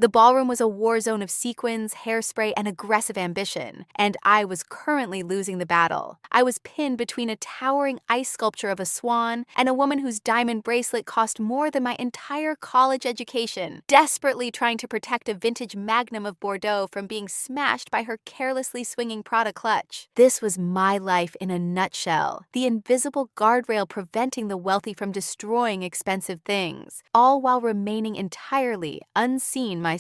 The ballroom was a war zone of sequins, hairspray, and aggressive ambition, and I was currently losing the battle. I was pinned between a towering ice sculpture of a swan and a woman whose diamond bracelet cost more than my entire college education, desperately trying to protect a vintage magnum of Bordeaux from being smashed by her carelessly swinging Prada clutch. This was my life in a nutshell, the invisible guardrail preventing the wealthy from destroying expensive things, all while remaining entirely unseen myself.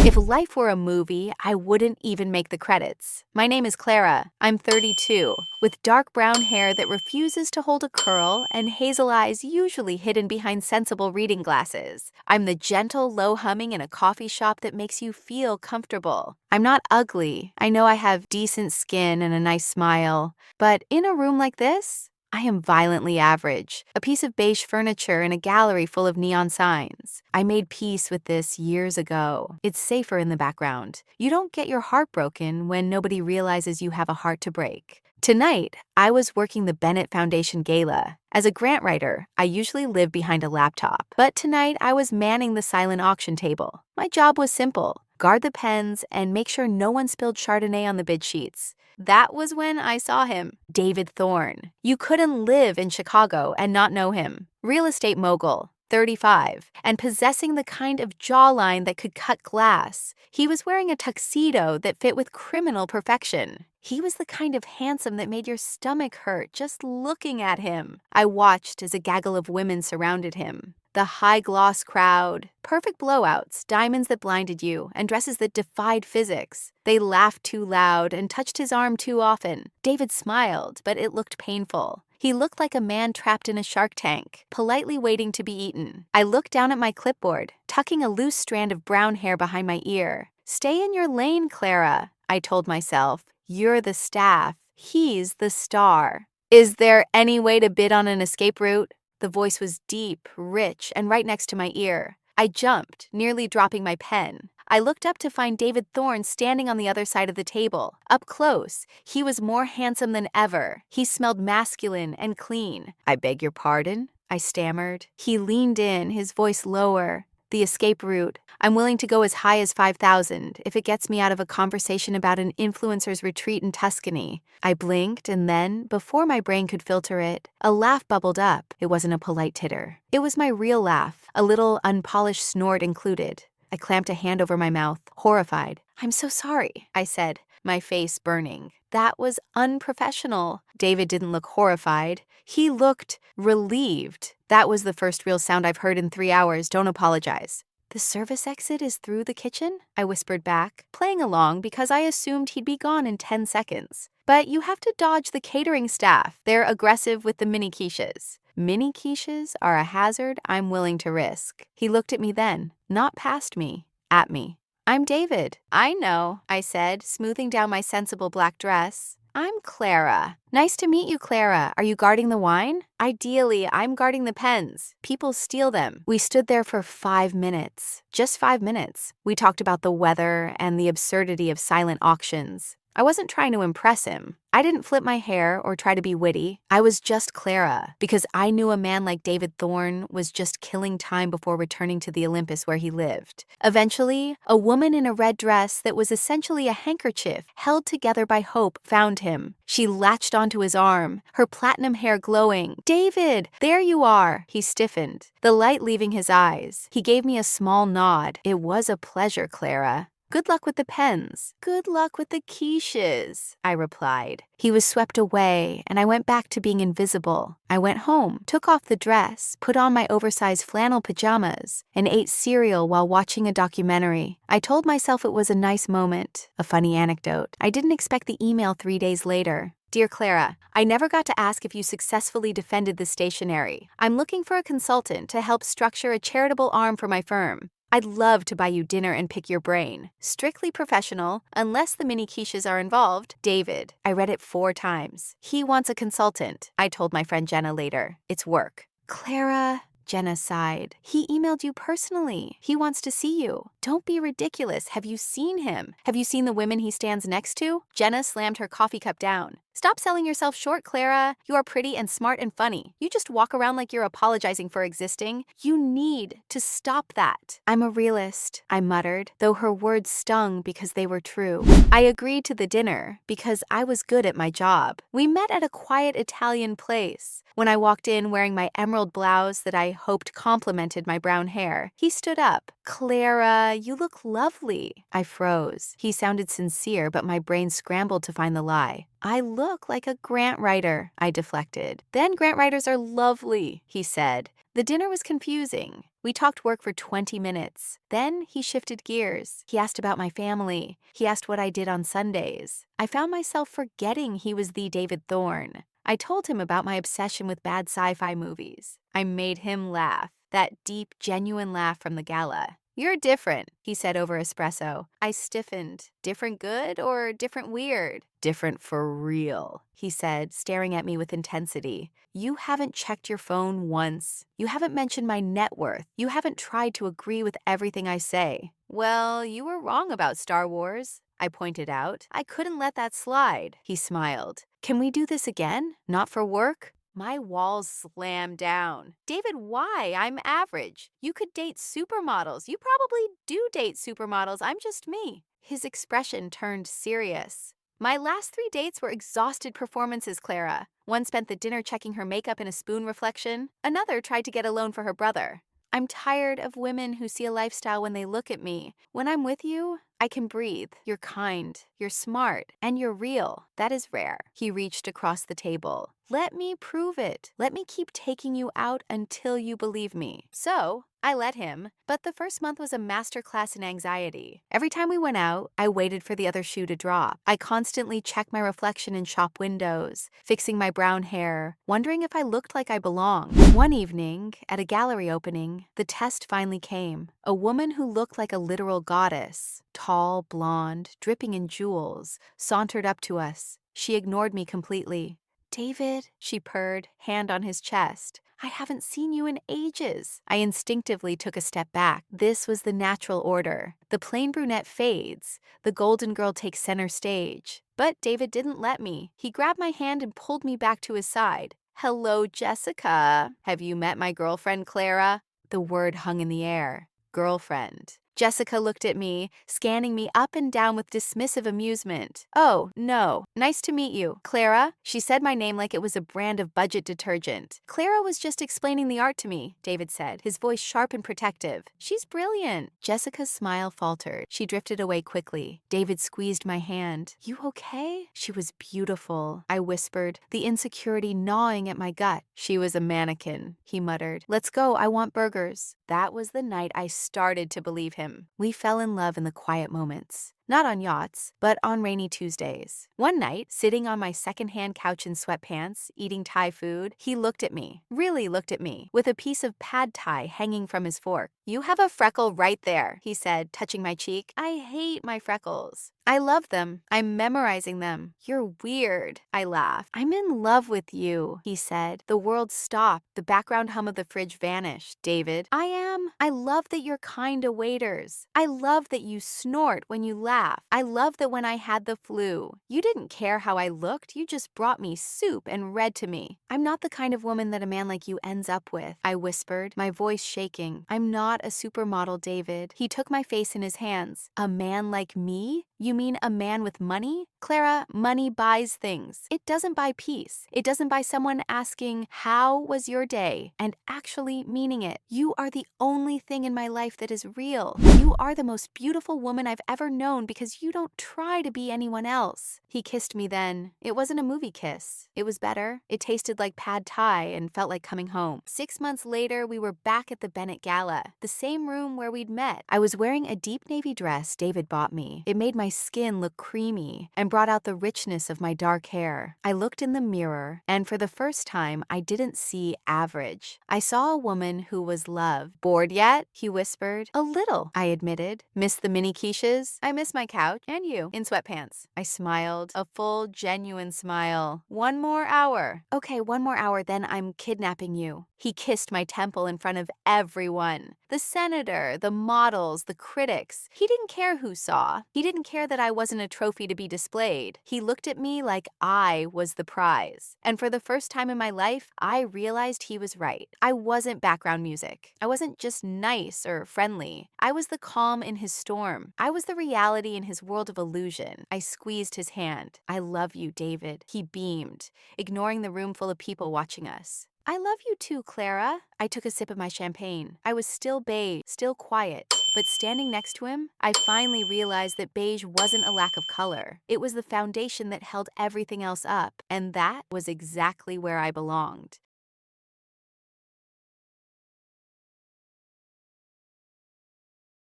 If life were a movie, I wouldn't even make the credits. My name is Clara. I'm 32, with dark brown hair that refuses to hold a curl and hazel eyes usually hidden behind sensible reading glasses. I'm the gentle, low humming in a coffee shop that makes you feel comfortable. I'm not ugly. I know I have decent skin and a nice smile, but in a room like this, I am violently average, a piece of beige furniture in a gallery full of neon signs. I made peace with this years ago. It's safer in the background. You don't get your heart broken when nobody realizes you have a heart to break. Tonight, I was working the Bennett Foundation Gala. As a grant writer, I usually live behind a laptop, but tonight I was manning the silent auction table. My job was simple: guard the pens and make sure no one spilled Chardonnay on the bid sheets. That was when I saw him, David Thorne. You couldn't live in Chicago and not know him. Real estate mogul, 35, and possessing the kind of jawline that could cut glass. He was wearing a tuxedo that fit with criminal perfection. He was the kind of handsome that made your stomach hurt just looking at him. I watched as a gaggle of women surrounded him. The high-gloss crowd, perfect blowouts, diamonds that blinded you, and dresses that defied physics. They laughed too loud and touched his arm too often. David smiled, but it looked painful. He looked like a man trapped in a shark tank, politely waiting to be eaten. I looked down at my clipboard, tucking a loose strand of brown hair behind my ear. "Stay in your lane, Clara," I told myself. "You're the staff. He's the star." "Is there any way to bid on an escape route?" The voice was deep, rich, and right next to my ear. I jumped, nearly dropping my pen. I looked up to find David Thorne standing on the other side of the table. Up close, he was more handsome than ever. He smelled masculine and clean. "I beg your pardon?" I stammered. He leaned in, his voice lower. "The escape route. I'm willing to go as high as 5,000 if it gets me out of a conversation about an influencer's retreat in Tuscany." I blinked, and then, before my brain could filter it, a laugh bubbled up. It wasn't a polite titter. It was my real laugh, a little unpolished snort included. I clamped a hand over my mouth, horrified. "I'm so sorry," I said, my face burning. That was unprofessional. David didn't look horrified. He looked relieved. "That was the first real sound I've heard in 3 hours. Don't apologize." "The service exit is through the kitchen?" I whispered back, playing along because I assumed he'd be gone in 10 seconds. "But you have to dodge the catering staff. They're aggressive with the mini quiches." "Mini quiches are a hazard I'm willing to risk." He looked at me then, not past me, at me. "I'm David." "I know," I said, smoothing down my sensible black dress. "I'm Clara." "Nice to meet you, Clara. Are you guarding the wine?" "Ideally, I'm guarding the pens. People steal them." We stood there for 5 minutes. Just 5 minutes. We talked about the weather and the absurdity of silent auctions. I wasn't trying to impress him. I didn't flip my hair or try to be witty. I was just Clara, because I knew a man like David Thorne was just killing time before returning to the Olympus where he lived. Eventually, a woman in a red dress that was essentially a handkerchief held together by hope found him. She latched onto his arm, her platinum hair glowing. "David, there you are." He stiffened, the light leaving his eyes. He gave me a small nod. "It was a pleasure, Clara." "Good luck with the pens." "Good luck with the quiches," I replied. He was swept away, and I went back to being invisible. I went home, took off the dress, put on my oversized flannel pajamas, and ate cereal while watching a documentary. I told myself it was a nice moment, a funny anecdote. I didn't expect the email 3 days later. "Dear Clara, I never got to ask if you successfully defended the stationery. I'm looking for a consultant to help structure a charitable arm for my firm. I'd love to buy you dinner and pick your brain. Strictly professional, unless the mini quiches are involved. David." I read it 4 times. "He wants a consultant," I told my friend Jenna later. "It's work." "Clara," Jenna sighed. "He emailed you personally. He wants to see you." "Don't be ridiculous. Have you seen him? Have you seen the women he stands next to?" Jenna slammed her coffee cup down. Stop selling yourself short, Clara. You are pretty and smart and funny. You just walk around like you're apologizing for existing. You need to stop that. I'm a realist, I muttered, though her words stung because they were true. I agreed to the dinner because I was good at my job. We met at a quiet Italian place. When I walked in wearing my emerald blouse that I hoped complemented my brown hair, he stood up. Clara, you look lovely. I froze. He sounded sincere, but my brain scrambled to find the lie. I look like a grant writer, I deflected. Then grant writers are lovely, he said. The dinner was confusing. We talked work for 20 minutes. Then he shifted gears. He asked about my family. He asked what I did on Sundays. I found myself forgetting he was the David Thorne. I told him about my obsession with bad sci-fi movies. I made him laugh, that deep, genuine laugh from the gala. You're different, he said over espresso. I stiffened. Different good or different weird? Different for real, he said, staring at me with intensity. You haven't checked your phone once. You haven't mentioned my net worth. You haven't tried to agree with everything I say. Well, you were wrong about Star Wars, I pointed out. I couldn't let that slide, he smiled. Can we do this again? Not for work? My walls slammed down. David, why? I'm average. You could date supermodels. You probably do date supermodels. I'm just me. His expression turned serious. My last 3 dates were exhausted performances, Clara. One spent the dinner checking her makeup in a spoon reflection. Another tried to get a loan for her brother. I'm tired of women who see a lifestyle when they look at me. When I'm with you, I can breathe. You're kind, you're smart, and you're real. That is rare. He reached across the table. Let me prove it. Let me keep taking you out until you believe me. So, I let him, but the first month was a masterclass in anxiety. Every time we went out, I waited for the other shoe to drop. I constantly checked my reflection in shop windows, fixing my brown hair, wondering if I looked like I belonged. One evening, at a gallery opening, the test finally came. A woman who looked like a literal goddess, tall, blonde, dripping in jewels, sauntered up to us. She ignored me completely. David, she purred, hand on his chest. I haven't seen you in ages. I instinctively took a step back. This was the natural order. The plain brunette fades. The golden girl takes center stage. But David didn't let me. He grabbed my hand and pulled me back to his side. Hello, Jessica. Have you met my girlfriend, Clara? The word hung in the air. Girlfriend. Jessica looked at me, scanning me up and down with dismissive amusement. Oh, no. Nice to meet you. Clara? She said my name like it was a brand of budget detergent. Clara was just explaining the art to me, David said, his voice sharp and protective. She's brilliant. Jessica's smile faltered. She drifted away quickly. David squeezed my hand. You okay? She was beautiful, I whispered, the insecurity gnawing at my gut. She was a mannequin, he muttered. Let's go. I want burgers. That was the night I started to believe him. We fell in love in the quiet moments. Not on yachts, but on rainy Tuesdays. One night, sitting on my secondhand couch in sweatpants, eating Thai food, he looked at me, really looked at me, with a piece of pad Thai hanging from his fork. You have a freckle right there, he said, touching my cheek. I hate my freckles. I love them. I'm memorizing them. You're weird, I laughed. I'm in love with you, he said. The world stopped. The background hum of the fridge vanished. David, I am. I love that you're kind to waiters. I love that you snort when you laugh. I love that when I had the flu, you didn't care how I looked. You just brought me soup and read to me. I'm not the kind of woman that a man like you ends up with, I whispered, my voice shaking. I'm not a supermodel, David. He took my face in his hands. A man like me? You mean a man with money? Clara, money buys things. It doesn't buy peace. It doesn't buy someone asking, how was your day? And actually meaning it. You are the only thing in my life that is real. You are the most beautiful woman I've ever known because you don't try to be anyone else. He kissed me then. It wasn't a movie kiss. It was better. It tasted like pad Thai and felt like coming home. 6 months later, we were back at the Bennett Gala, the same room where we'd met. I was wearing a deep navy dress David bought me. It made my skin look creamy and brought out the richness of my dark hair. I looked in the mirror, and for the first time, I didn't see average. I saw a woman who was loved. Bored yet? He whispered. A little, I admitted. Miss the mini quiches? I miss my couch and you in sweatpants. I smiled, a full, genuine smile. 1 more hour. Okay, 1 more hour, then I'm kidnapping you. He kissed my temple in front of everyone. The senator, the models, the critics. He didn't care who saw. He didn't care that I wasn't a trophy to be displayed. He looked at me like I was the prize. And for the first time in my life, I realized he was right. I wasn't background music. I wasn't just nice or friendly. I was the calm in his storm. I was the reality in his world of illusion. I squeezed his hand. "I love you, David." He beamed, ignoring the room full of people watching us. "I love you too, Clara." I took a sip of my champagne. I was still beige, still quiet. But standing next to him, I finally realized that beige wasn't a lack of color. It was the foundation that held everything else up, and that was exactly where I belonged.